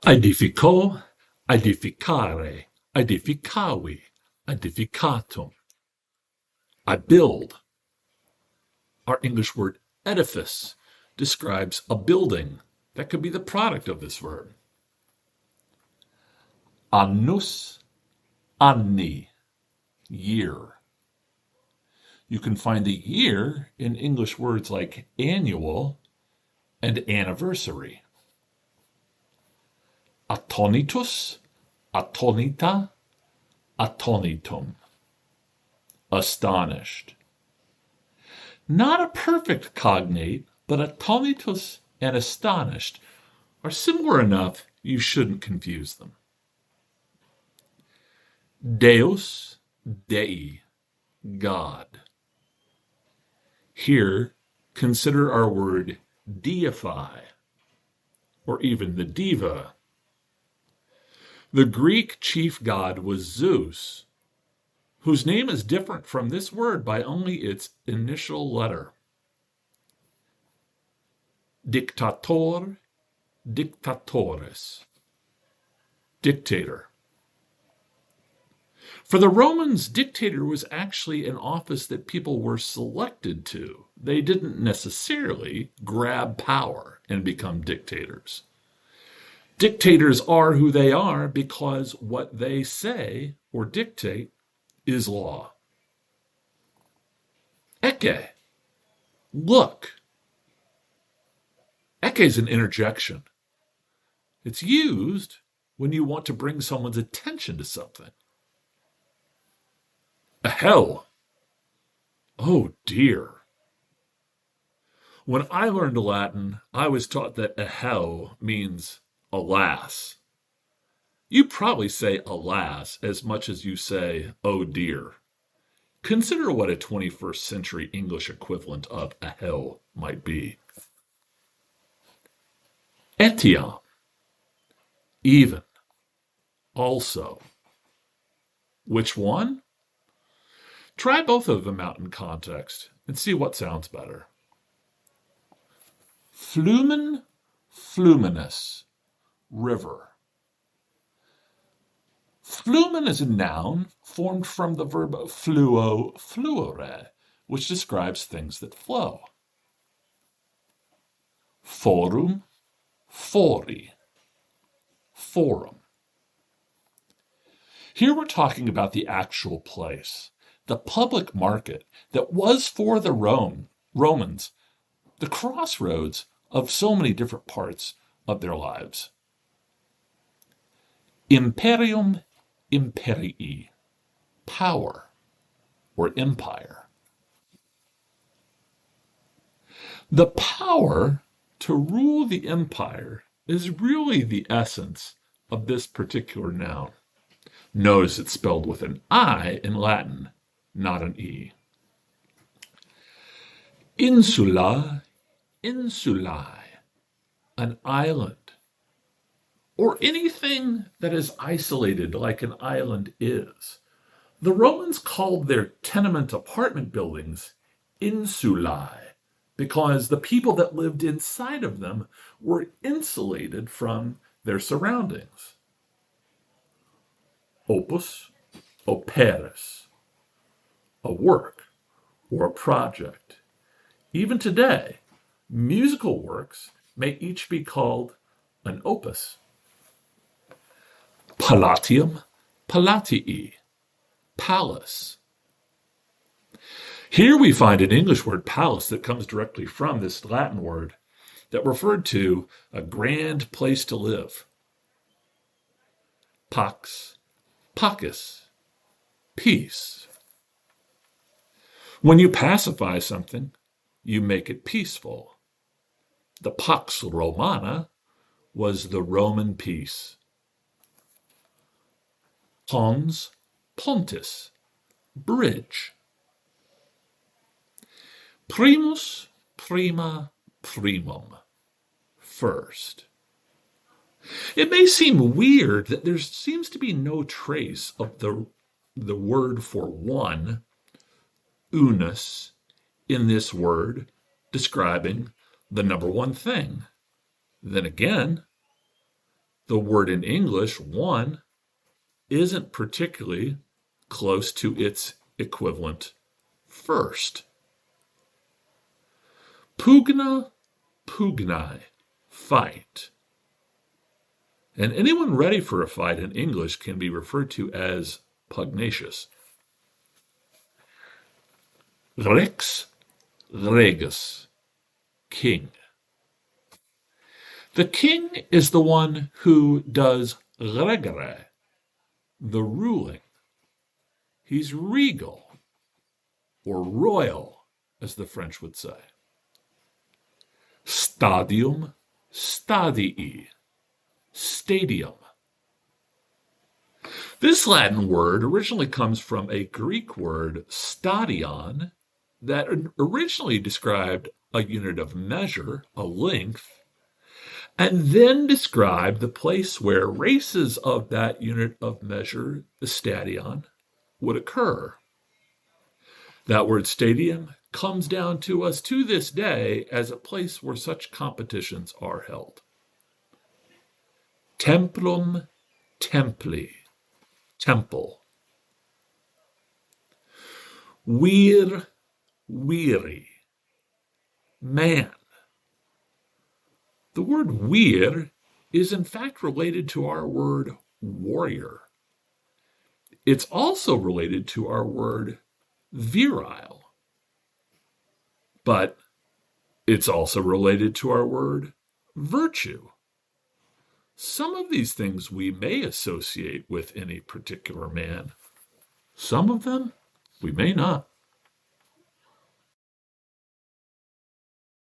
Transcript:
Edificò, edificare, edificavi, edificatum. I build. Our English word edifice describes a building that could be the product of this verb. Annus, anni, year. You can find the year in English words like annual and anniversary. Attonitus, attonita, attonitum. Astonished. Not a perfect cognate, but attonitus and astonished are similar enough you shouldn't confuse them. Deus, Dei, God. Here, consider our word deify, or even the diva. The Greek chief god was Zeus, whose name is different from this word by only its initial letter. Dictator, dictatores. Dictator. For the Romans, dictator was actually an office that people were selected to. They didn't necessarily grab power and become dictators. Dictators are who they are because what they say or dictate is law. Ecce, look. Ecce is an interjection. It's used when you want to bring someone's attention to something. Eheu. Oh dear. When I learned Latin, I was taught that eheu means alas. You probably say alas as much as you say oh dear. Consider what a 21st century English equivalent of eheu might be. Etiam, even, also. Which one? Try both of them out in context and see what sounds better. Flumen, fluminous, river. Flumen is a noun formed from the verb fluo, fluere, which describes things that flow. Forum, fori, forum. Here we're talking about the actual place, the public market that was for the Romans, the crossroads of so many different parts of their lives. Imperium imperii, power or empire. The power to rule the empire is really the essence of this particular noun. Notice it's spelled with an I in Latin, not an E. Insula, insulae, an island, or anything that is isolated like an island is. The Romans called their tenement apartment buildings insulae because the people that lived inside of them were insulated from their surroundings. Opus, operis, a work or a project. Even today, musical works may each be called an opus. Palatium, palatii, palace. Here we find an English word, palace, that comes directly from this Latin word that referred to a grand place to live. Pax, pacus, peace. When you pacify something, you make it peaceful. The Pax Romana was the Roman peace. Pons, pontis, bridge. Primus, prima, primum, first. It may seem weird that there seems to be no trace of the word for one, unus, in this word describing the number one thing. Then again, The word in English, one, isn't particularly close to its equivalent, first. Pugna, pugnai, fight. And anyone ready for a fight in English can be referred to as pugnacious. Rex, regus, king. The king is the one who does regere, the ruling. He's regal, or royal, as the French would say. Stadium, stadii, stadium. This Latin word originally comes from a Greek word, stadion, that originally described a unit of measure, a length, and then described the place where races of that unit of measure, the stadion, would occur. That word stadium comes down to us to this day as a place where such competitions are held. Templum, templi, temple. Vir, viri, man. The word vir is in fact related to our word warrior. It's also related to our word virile. But it's also related to our word virtue. Some of these things we may associate with any particular man. Some of them we may not.